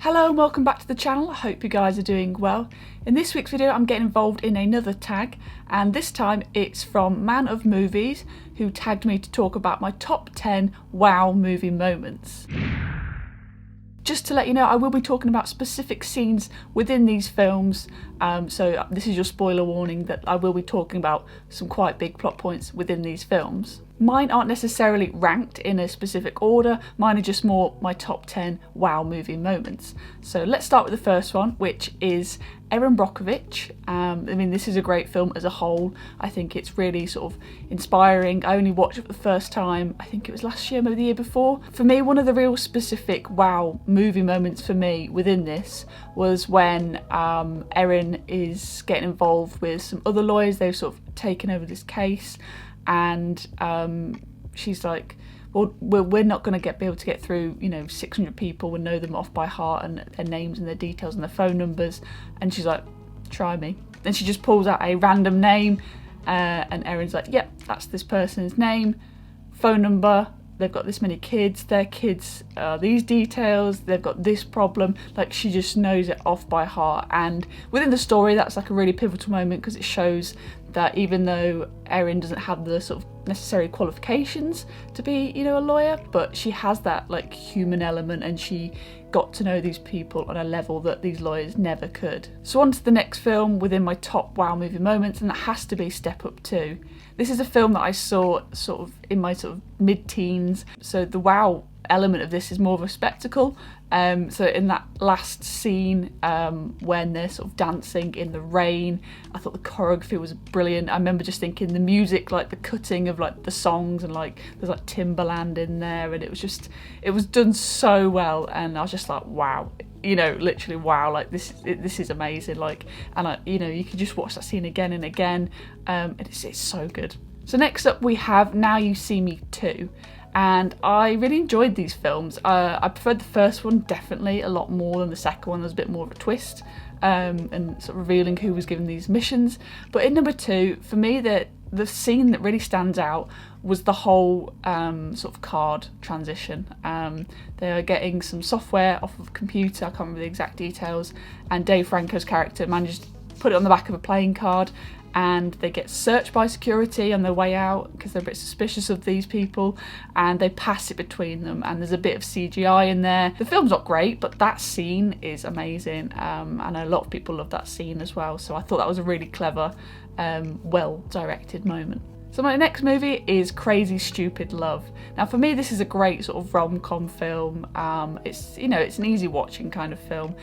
Hello and welcome back to the channel. I hope you guys are doing well. In this week's video I'm getting involved in another tag, and this time it's from Man of Movies, who tagged me to talk about my top 10 wow movie moments. Just to let you know, I will be talking about specific scenes within these films, so this is your spoiler warning that I will be talking about some quite big plot points within these films. Mine aren't necessarily ranked in a specific order, mine are just more my top 10 wow movie moments. So let's start with the first one, which is Erin Brockovich. This is a great film as a whole. I think it's really sort of inspiring. I only watched it for the first time, I think it was last year, maybe the year before. For me, one of the real specific wow movie moments for me within this was when Erin is getting involved with some other lawyers. They've sort of taken over this case, and she's like, well, we're not going to be able to get through, 600 people. We'll know them off by heart and their names and their details and their phone numbers. And she's like, try me. Then she just pulls out a random name, and Erin's like, yep, that's this person's name, phone number. They've got this many kids, their kids are these details, they've got this problem. Like, she just knows it off by heart. And within the story, that's like a really pivotal moment, because it shows that even though Erin doesn't have the sort of necessary qualifications to be, a lawyer, but she has that like human element, and she got to know these people on a level that these lawyers never could. So on to the next film within my top wow movie moments, and that has to be Step Up 2. This is a film that I saw sort of in my sort of mid-teens, so the wow element of this is more of a spectacle. So in that last scene, when they're sort of dancing in the rain, I thought the choreography was brilliant. I remember just thinking the music, like the cutting of like the songs, and like there's like Timberland in there, and it was done so well, and I was just like, wow, literally wow, like this is amazing. Like, and you can just watch that scene again and again, and it's so good. So next up we have Now You See Me 2. And I really enjoyed these films. I preferred the first one definitely a lot more than the second one. There was a bit more of a twist, and sort of revealing who was given these missions. But in number 2, for me, the scene that really stands out was the whole sort of card transition. They are getting some software off of a computer, I can't remember the exact details, and Dave Franco's character managed to put it on the back of a playing card, and they get searched by security on their way out because they're a bit suspicious of these people, and they pass it between them, and there's a bit of CGI in there. The film's not great, but that scene is amazing, and a lot of people love that scene as well, so I thought that was a really clever, well-directed moment. So my next movie is Crazy Stupid Love. Now for me, this is a great sort of rom-com film. It's an easy watching kind of film,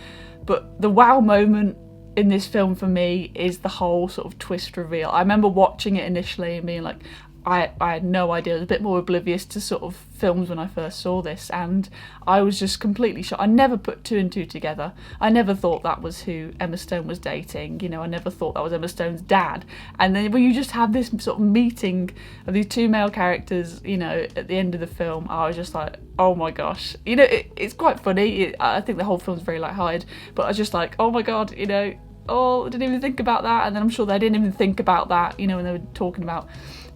but the wow moment in this film for me is the whole sort of twist reveal. I remember watching it initially and being like, I had no idea. I was a bit more oblivious to sort of films when I first saw this, and I was just completely shocked. I never put 2 and 2 together. I never thought that was who Emma Stone was dating. I never thought that was Emma Stone's dad. And then when you just have this sort of meeting of these 2 male characters, at the end of the film, I was just like, oh my gosh. It's quite funny. I think the whole film's very lighthearted, but I was just like, oh my god, oh, I didn't even think about that. And then I'm sure they didn't even think about that, when they were talking about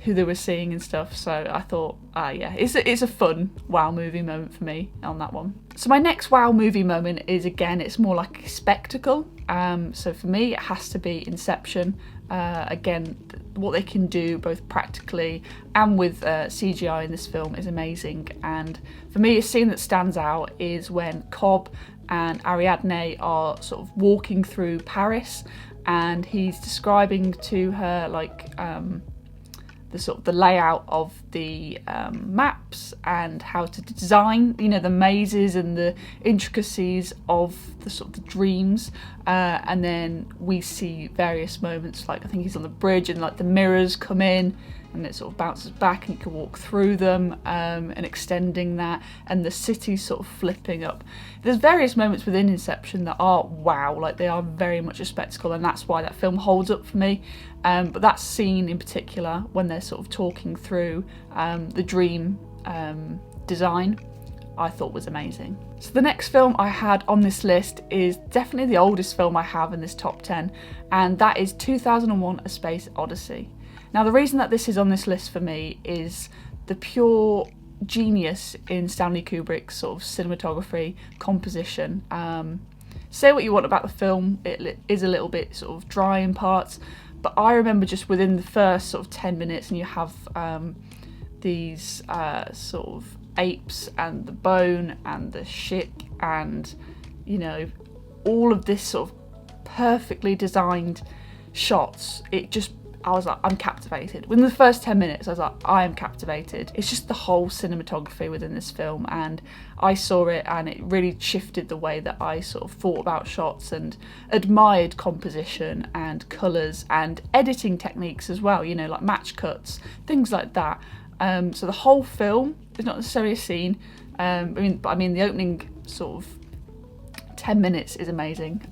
who they were seeing and stuff. So I thought, yeah, it's a fun wow movie moment for me on that one. So my next wow movie moment is, again, it's more like a spectacle. So for me, it has to be Inception. Again, what they can do both practically and with CGI in this film is amazing. And for me, a scene that stands out is when Cobb and Ariadne are sort of walking through Paris, and he's describing to her like the layout of the maps and how to design the mazes and the intricacies of the sort of the dreams, and then we see various moments, like I think he's on the bridge and like the mirrors come in and it sort of bounces back and you can walk through them, and extending that, and the city's sort of flipping up. There's various moments within Inception that are wow, like they are very much a spectacle, and that's why that film holds up for me. But that scene in particular, when they're sort of talking through the dream design, I thought was amazing. So the next film I had on this list is definitely the oldest film I have in this top 10, and that is 2001: A Space Odyssey. Now the reason that this is on this list for me is the pure genius in Stanley Kubrick's sort of cinematography, composition. Say what you want about the film, it is a little bit sort of dry in parts, but I remember just within the first sort of 10 minutes, and you have these sort of apes and the bone and the ship and, you know, all of this sort of perfectly designed shots. I was like, I'm captivated. Within the first 10 minutes, I was like, I am captivated. It's just the whole cinematography within this film, and I saw it and it really shifted the way that I sort of thought about shots and admired composition and colours and editing techniques as well, you know, like match cuts, things like that. So the whole film is not necessarily a scene. I mean, the opening sort of 10 minutes is amazing.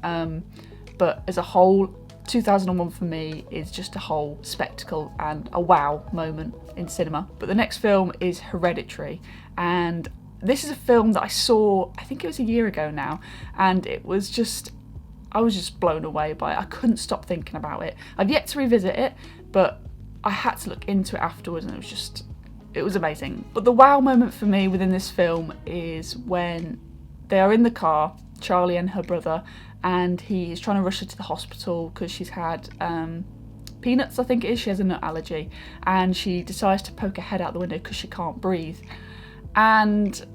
But as a whole, 2001 for me is just a whole spectacle and a wow moment in cinema. But the next film is Hereditary, and this is a film that I saw, I think it was a year ago now, and I was just blown away by it. I couldn't stop thinking about it. I've yet to revisit it, but I had to look into it afterwards, and it was amazing. But the wow moment for me within this film is when they are in the car, Charlie and her brother, and he is trying to rush her to the hospital because she's had peanuts, I think it is. She has a nut allergy, and she decides to poke her head out the window because she can't breathe. And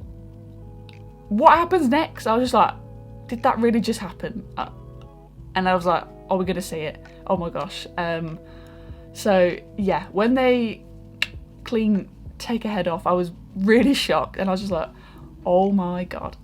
what happens next? I was just like, did that really just happen? And I was like, are we going to see it? Oh my gosh. So yeah, when they take her head off, I was really shocked, and I was just like, oh my god.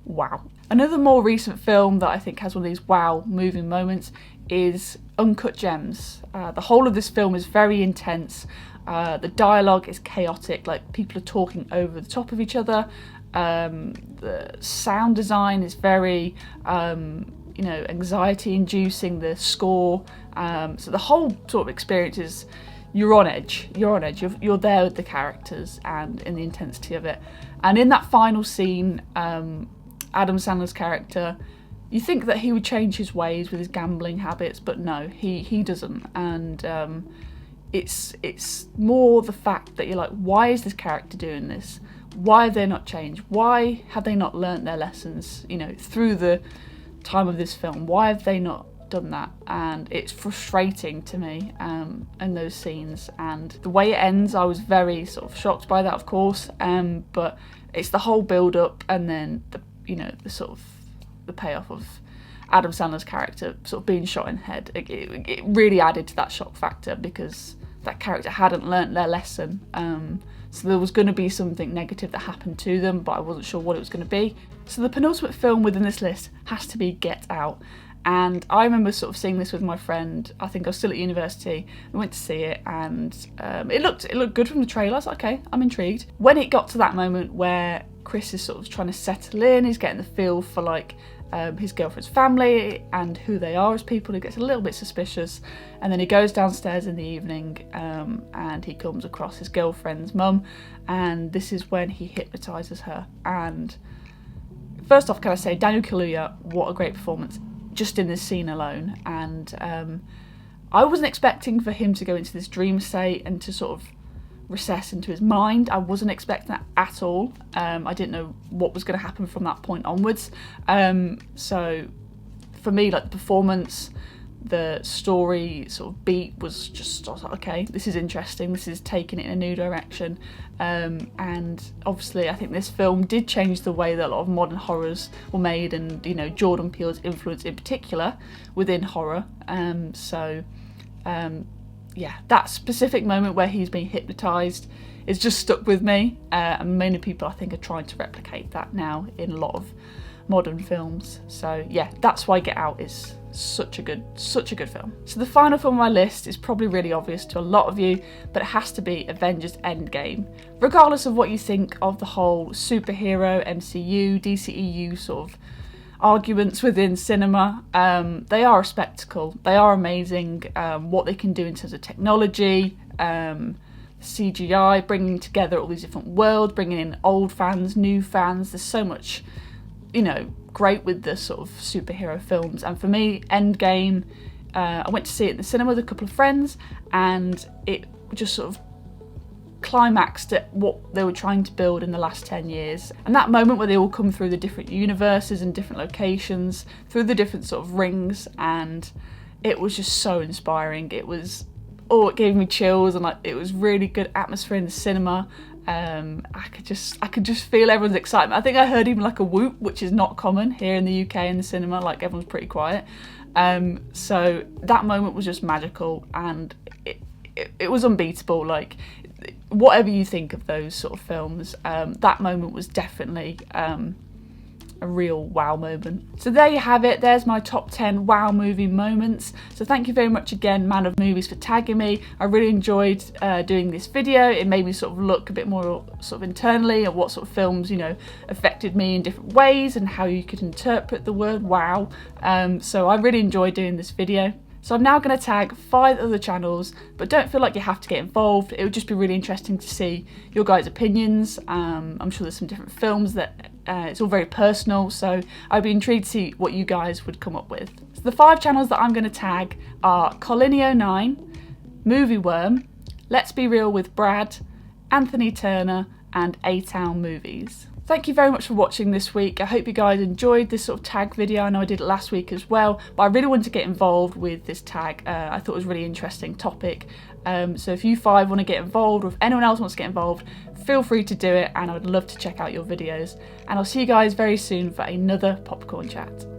Wow. Another more recent film that I think has one of these wow moving moments is Uncut Gems. The whole of this film is very intense. The dialogue is chaotic, like people are talking over the top of each other. The sound design is very, anxiety inducing, the score. So the whole sort of experience is, you're on edge. You're there with the characters and in the intensity of it. And in that final scene, Adam Sandler's character, you think that he would change his ways with his gambling habits, but no, he doesn't. And it's more the fact that you're like, why is this character doing this? Why have they not changed? Why have they not learnt their lessons, through the time of this film? Why have they not done that? And it's frustrating to me in those scenes. And the way it ends, I was very sort of shocked by that, of course. But it's the whole build-up and then the payoff of Adam Sandler's character sort of being shot in the head. It really added to that shock factor because that character hadn't learnt their lesson. So there was going to be something negative that happened to them, but I wasn't sure what it was going to be. So the penultimate film within this list has to be Get Out. And I remember sort of seeing this with my friend. I think I was still at university. We went to see it, and it looked good from the trailer. I was like, okay, I'm intrigued. When it got to that moment where Chris is sort of trying to settle in, he's getting the feel for like his girlfriend's family and who they are as people, he gets a little bit suspicious, and then he goes downstairs in the evening and he comes across his girlfriend's mum, and this is when he hypnotises her. And first off, can I say, Daniel Kaluuya, what a great performance just in this scene alone. And I wasn't expecting for him to go into this dream state and to sort of recess into his mind. I wasn't expecting that at all. I didn't know what was going to happen from that point onwards. So for me, like the performance, the story sort of beat was just, I was like, okay, this is interesting, this is taking it in a new direction. And obviously I think this film did change the way that a lot of modern horrors were made, and Jordan Peele's influence in particular within horror. Yeah, that specific moment where he's being hypnotised is just stuck with me, and many people I think are trying to replicate that now in a lot of modern films. So yeah, that's why Get Out is such a good film. So the final film on my list is probably really obvious to a lot of you, but it has to be Avengers Endgame. Regardless of what you think of the whole superhero, MCU, DCEU sort of arguments within cinema, they are a spectacle. They are amazing. What they can do in terms of technology, CGI, bringing together all these different worlds, bringing in old fans, new fans. There's so much, great with the sort of superhero films. And for me, Endgame, I went to see it in the cinema with a couple of friends, and it just sort of climaxed at what they were trying to build in the last 10 years. And that moment where they all come through the different universes and different locations, through the different sort of rings, and it was just so inspiring. It was, oh, it gave me chills, and like, it was really good atmosphere in the cinema. I could just feel everyone's excitement. I think I heard even like a whoop, which is not common here in the UK in the cinema. Like, everyone's pretty quiet. So that moment was just magical, and it was unbeatable. Like, whatever you think of those sort of films, that moment was definitely a real wow moment. So there you have it. There's my top 10 wow movie moments. So thank you very much again, Man of Movies, for tagging me. I really enjoyed doing this video. It made me sort of look a bit more sort of internally at what sort of films, you know, affected me in different ways and how you could interpret the word wow. So I really enjoyed doing this video. So I'm now going to tag 5 other channels, but don't feel like you have to get involved. It would just be really interesting to see your guys' opinions. I'm sure there's some different films that it's all very personal, so I'd be intrigued to see what you guys would come up with. So the 5 channels that I'm going to tag are Colinio9, Movie Worm, Let's Be Real with Brad, Anthony Turner, and A-Town Movies. Thank you very much for watching this week. I hope you guys enjoyed this sort of tag video. I know I did it last week as well, but I really wanted to get involved with this tag. I thought it was a really interesting topic. So if you 5 want to get involved, or if anyone else wants to get involved, feel free to do it, and I would love to check out your videos. And I'll see you guys very soon for another popcorn chat.